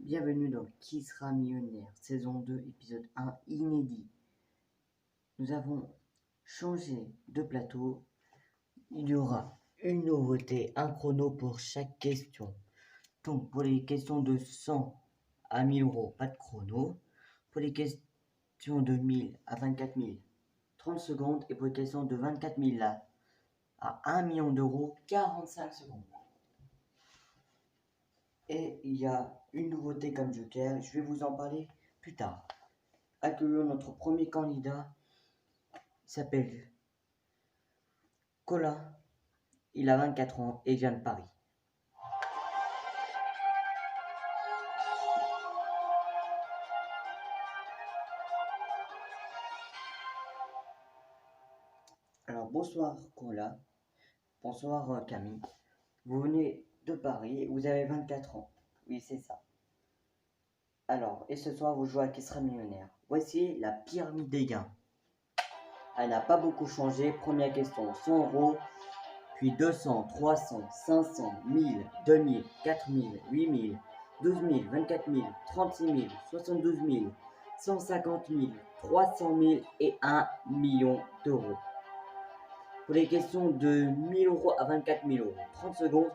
Bienvenue dans Qui sera millionnaire, saison 2, épisode 1, inédit. Nous avons changé de plateau. Il y aura une nouveauté, un chrono pour chaque question. Donc pour les questions de 100 à 1000 euros, pas de chrono. Pour les questions de 1000 à 24 000, 30 secondes. Et pour les questions de 24 000 à 1 million d'euros, 45 secondes. Et il y a une nouveauté comme joker, je vais vous en parler plus tard. Accueillons notre premier candidat, il s'appelle Colin, il a 24 ans et vient de Paris. Alors bonsoir Colin, bonsoir Camille, vous venez de Paris, vous avez 24 ans, oui c'est ça. Alors, et ce soir vous jouez à Qui sera millionnaire. Voici la pyramide des gains. Elle n'a pas beaucoup changé, première question, 100 euros, puis 200, 300, 500, 1000, 2000, 4000, 8000, 12 000, 24 000, 36 000, 72 000, 150 000, 300 000 et 1 million d'euros. Pour les questions de 1000 euros à 24 000 euros, 30 secondes.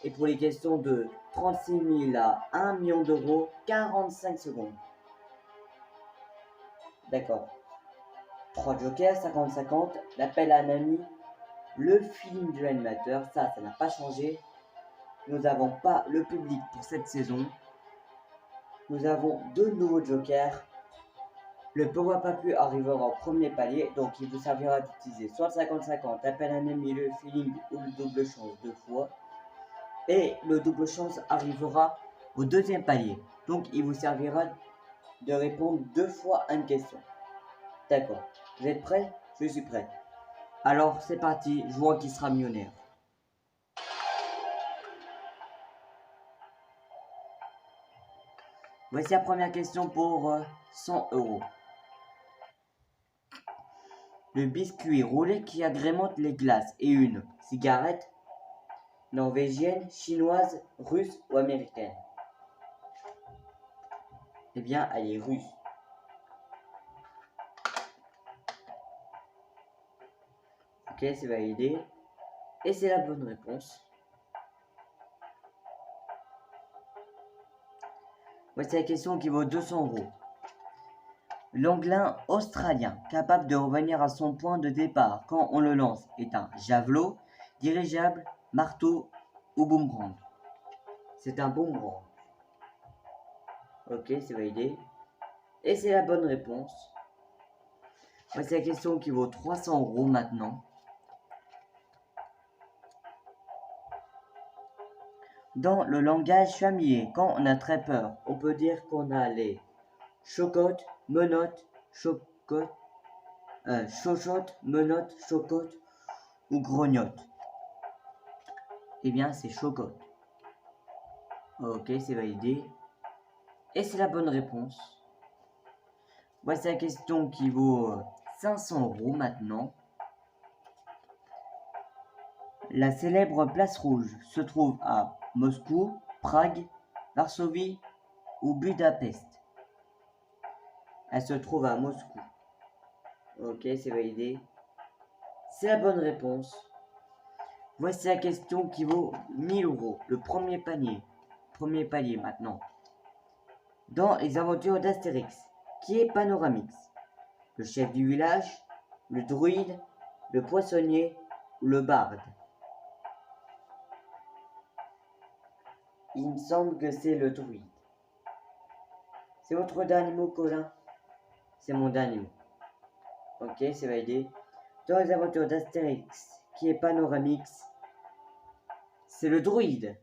Et pour les questions de 36 000 à 1 million d'euros, 45 secondes. D'accord. 3 jokers, 50-50, l'appel à un ami, le feeling de l'animateur, ça n'a pas changé. Nous n'avons pas le public pour cette saison. Nous avons 2 nouveaux jokers. Le Power Papu arrivera au premier palier, donc il vous servira d'utiliser soit le 50-50, appel à un ami, le feeling ou le double chance 2 fois. Et le double chance arrivera au deuxième palier, donc il vous servira de répondre 2 fois à une question. D'accord, vous êtes prêts? Je suis prêt. Alors c'est parti, je vois qui sera millionnaire. Voici la première question pour 100 euros. Le biscuit roulé qui agrémente les glaces est une cigarette norvégienne, chinoise, russe ou américaine? Eh bien, elle est russe. Ok, c'est validé. Et c'est la bonne réponse. Voici la question qui vaut 200 euros. L'anglin australien capable de revenir à son point de départ quand on le lance est un javelot, dirigeable, marteau ou boomerang? C'est un boomerang. Ok, c'est validé. Et c'est la bonne réponse. Voici la question qui vaut 300 euros maintenant. Dans le langage familier, quand on a très peur, on peut dire qu'on a les chocottes, menottes, chochottes, menottes, chocottes ou grognottes. Eh bien, c'est chocotte. Ok, c'est validé. Et c'est la bonne réponse. Voici la question qui vaut 500 euros maintenant. La célèbre place rouge se trouve à Moscou, Prague, Varsovie ou Budapest? Elle se trouve à Moscou. Ok, c'est validé. C'est la bonne réponse. Voici la question qui vaut 1000 euros. Le premier panier. Premier palier maintenant. Dans les aventures d'Astérix, qui est Panoramix? Le chef du village, le druide, le poissonnier ou le barde? Il me semble que c'est le druide. C'est votre dernier mot, Colin? C'est mon dernier mot. Ok, c'est validé. Dans les aventures d'Astérix, qui est Panoramix, c'est le druide.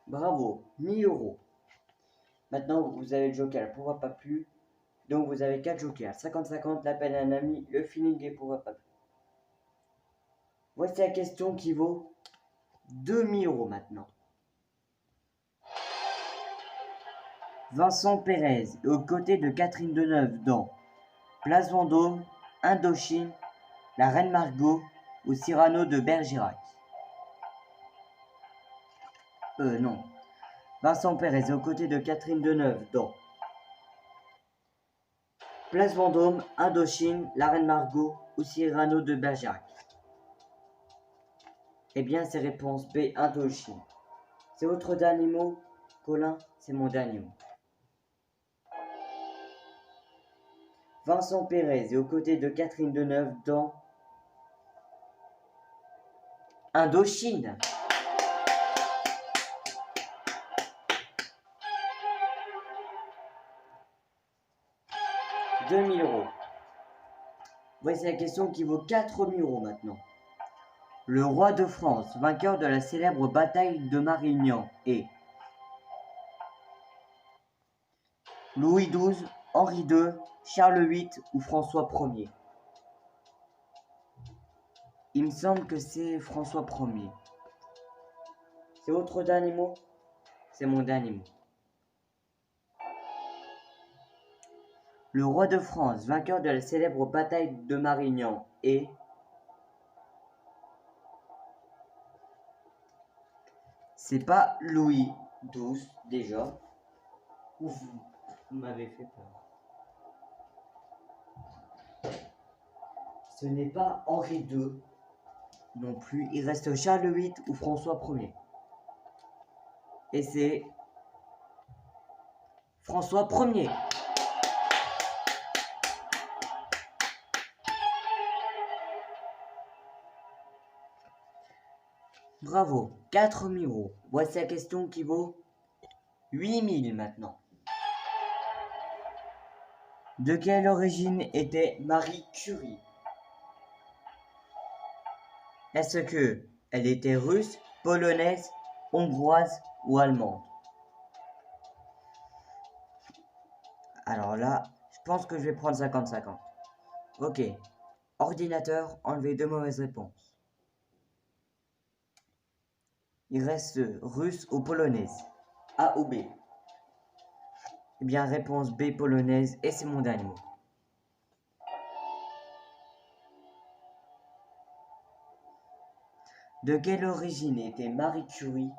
Bravo, 1000 euros. Maintenant, vous avez le joker, pourquoi pas plus. Donc, vous avez 4 jokers. 50-50, l'appel à un ami, le feeling et pourquoi pas plus. Voici la question qui vaut 2000 euros maintenant. Vincent Pérez est aux côtés de Catherine Deneuve dans Place Vendôme, Indochine, La Reine Margot ou Cyrano de Bergerac. Non. Vincent Pérez est aux côtés de Catherine Deneuve dans Place Vendôme, Indochine, La Reine Margot ou Cyrano de Bergerac. Eh bien, c'est réponse B, Indochine. C'est votre dernier mot, Colin? C'est mon dernier mot. Vincent Pérez est aux côtés de Catherine Deneuve dans Indochine. 2000 €. Voici la question qui vaut 4000 € maintenant. Le roi de France, vainqueur de la célèbre bataille de Marignan, est Louis XII, Henri II, Charles VIII ou François Ier? Il me semble que c'est François Ier. C'est votre dernier mot? C'est mon dernier mot. Le roi de France, vainqueur de la célèbre bataille de Marignan, est c'est pas Louis XII déjà. Vous m'avez fait peur. Ce n'est pas Henri II non plus. Il reste Charles VIII ou François Ier. Et c'est François Ier. Bravo, 4000 €. Voici la question qui vaut 8000 maintenant. De quelle origine était Marie Curie? Est-ce que elle était russe, polonaise, hongroise ou allemande? Alors là, je pense que je vais prendre 50-50. Ok. Ordinateur, enlevez 2 mauvaises réponses. Il reste russe ou polonaise. A ou B? Eh bien, réponse B, polonaise, et c'est mon dernier mot. De quelle origine était Marie Curie?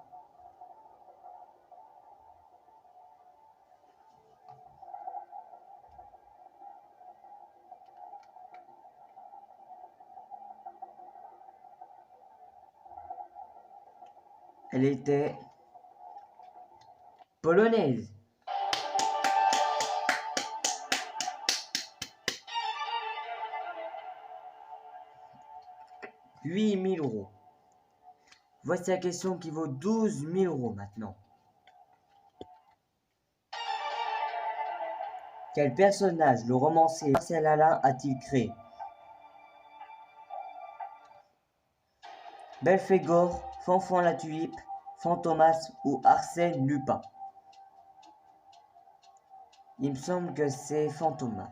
Elle était polonaise. « 8000 €. Voici la question qui vaut 12 000 € maintenant. Quel personnage le romancier Marcel Alain a-t-il créé? Belphégor, Fanfan la Tulipe, Fantomas ou Arsène Lupin? Il me semble que c'est Fantomas.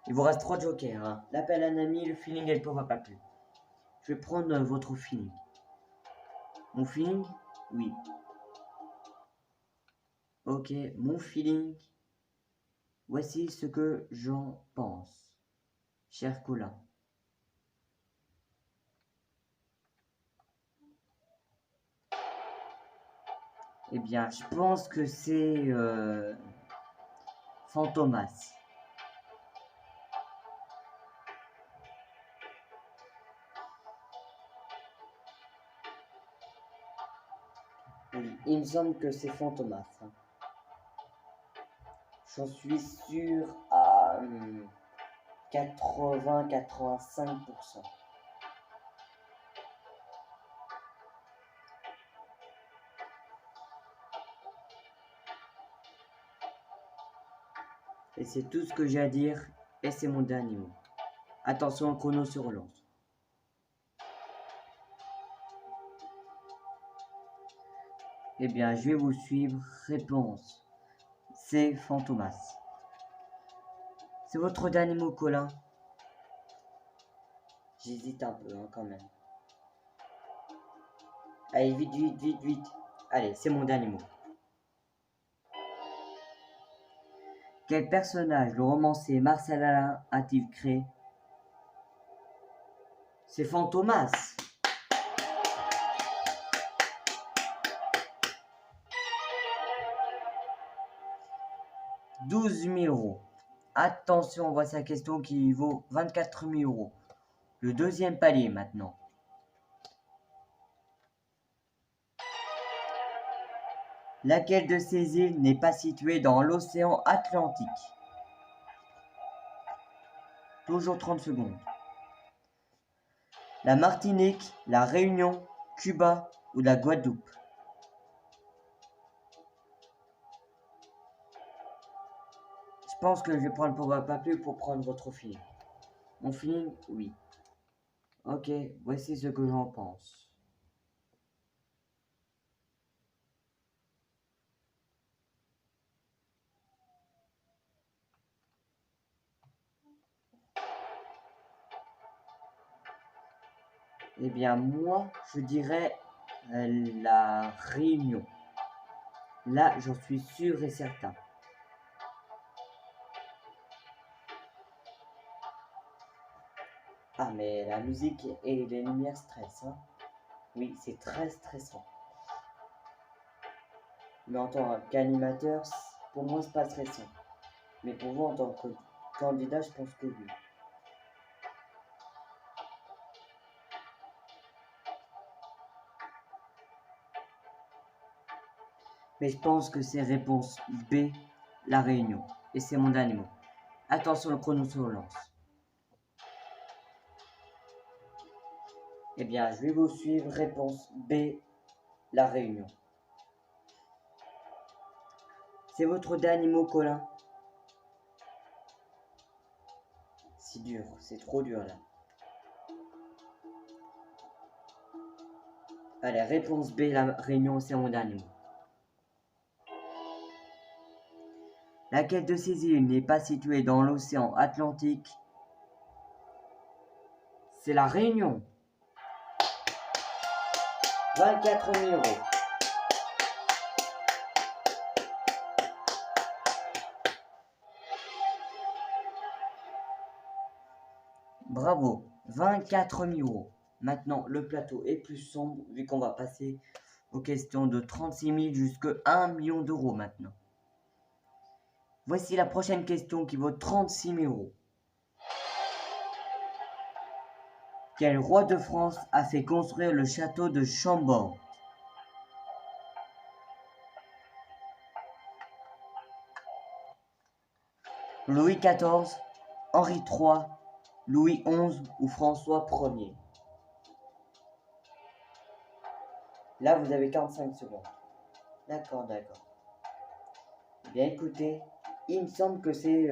Il vous reste 3 jokers. Hein. L'appel à un ami, le feeling et le pauvre pas plus. Je vais prendre votre feeling. Mon feeling? Oui. Ok, mon feeling. Voici ce que j'en pense, cher Colin. Eh bien, je pense que c'est Fantomas. Oui, il me semble que c'est Fantomas. Hein. J'en suis sûr à 80-85%. Et c'est tout ce que j'ai à dire, et c'est mon dernier mot. Attention, le chrono se relance. Eh bien, je vais vous suivre. Réponse, c'est Fantomas. C'est votre dernier mot, Colin? J'hésite un peu, hein, quand même. Allez, vite, vite, vite, vite. Allez, c'est mon dernier mot. Quel personnage le romancier Marcel Alain a-t-il créé? C'est Fantomas. 12 000 euros. Attention, voici la question qui vaut 24 000 euros. Le deuxième palier maintenant. Laquelle de ces îles n'est pas située dans l'océan Atlantique? Toujours 30 secondes. La Martinique, la Réunion, Cuba ou la Guadeloupe? Je pense que je vais prendre pour papier pour prendre votre feeling. Mon feeling, oui. Ok, voici ce que j'en pense. Eh bien, moi, je dirais la Réunion. Là, j'en suis sûr et certain. Ah, mais la musique et les lumières stressent, hein. Oui, c'est très stressant. Mais en tant qu'animateur, pour moi, c'est pas stressant. Mais pour vous, en tant que candidat, je pense que oui. Mais je pense que c'est réponse B, la Réunion. Et c'est mon dernier mot. Attention, le chrono se relance. Eh bien, je vais vous suivre. Réponse B, la Réunion. C'est votre dernier mot, Colin? C'est dur, c'est trop dur là. Allez, réponse B, la Réunion, c'est mon dernier mot. Laquelle de ces îles n'est pas située dans l'océan Atlantique? C'est la Réunion. 24 000 euros. Bravo, 24 000 euros. Maintenant, le plateau est plus sombre vu qu'on va passer aux questions de 36 000 jusqu'à 1 million d'euros maintenant. Voici la prochaine question qui vaut 36 000 euros. Quel roi de France a fait construire le château de Chambord? Louis XIV, Henri III, Louis XI ou François Ier? Là, vous avez 45 secondes. D'accord, d'accord. Bien écoutez, il me semble que c'est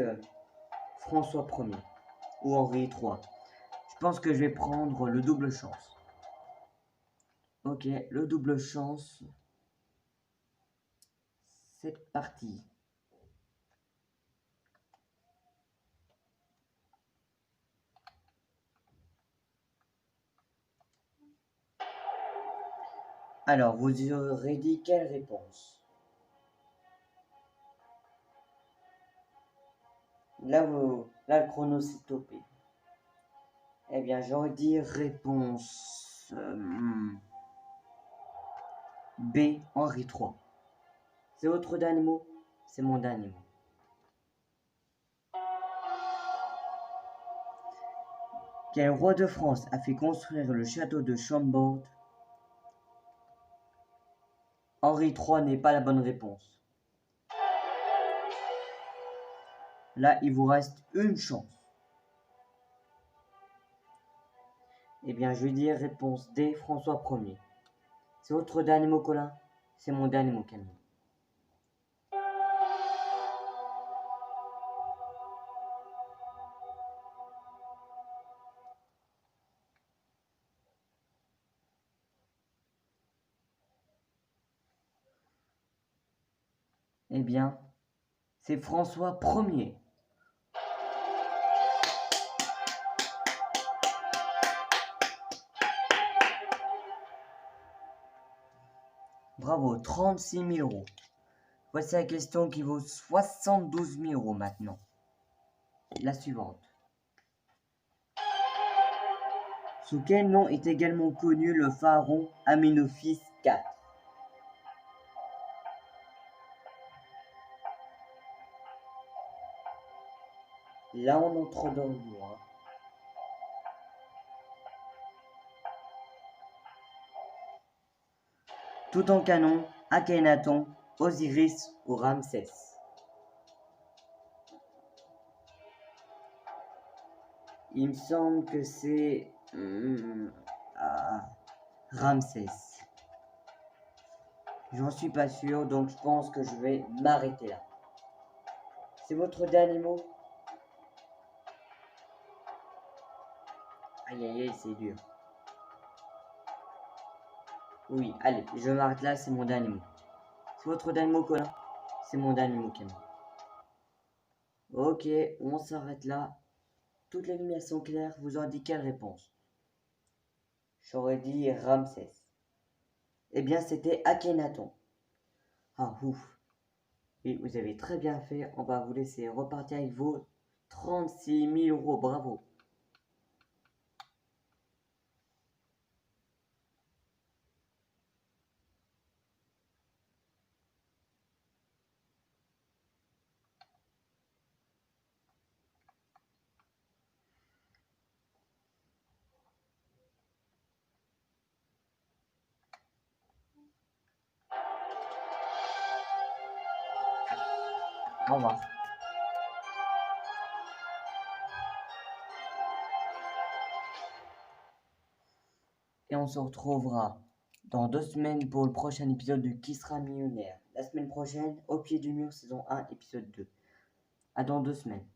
François Ier ou Henri III. Je pense que je vais prendre le double chance. Ok, le double chance. C'est parti. Alors, vous aurez dit quelle réponse? Là, le chrono s'est stoppé. Eh bien, j'aurais dit réponse B, Henri III. C'est votre dernier mot? C'est mon dernier mot. Quel roi de France a fait construire le château de Chambord? Henri III n'est pas la bonne réponse. Là, il vous reste une chance. Eh bien, je vais dire réponse D, François Ier. C'est votre dernier mot, Colin? C'est mon dernier mot, Camille. Eh bien, c'est François Ier. Bravo, 36 000 euros. Voici la question qui vaut 72 000 euros maintenant. La suivante. Sous quel nom est également connu le pharaon Amenophis IV? Là, on entre dans le noir. Toutankhamon, Akhenaton, Osiris ou Ramsès? Il me semble que c'est Ramsès. J'en suis pas sûr, donc je pense que je vais m'arrêter là. C'est votre dernier mot? Aïe aïe aïe, c'est dur. Oui, allez, je m'arrête là, c'est mon dernier mot. C'est votre dernier mot, Colin? C'est mon dernier mot, Camille. Ok, on s'arrête là. Toutes les lumières sont claires, vous aurez dit quelle réponse? J'aurais dit Ramsès. Eh bien, c'était Akhenaton. Ah, ouf. Et vous avez très bien fait. On va vous laisser repartir avec vos 36 000 euros. Bravo. Au revoir. Et on se retrouvera dans 2 semaines pour le prochain épisode de Qui sera millionnaire. La semaine prochaine, Au pied du mur, saison 1, épisode 2. À dans 2 semaines.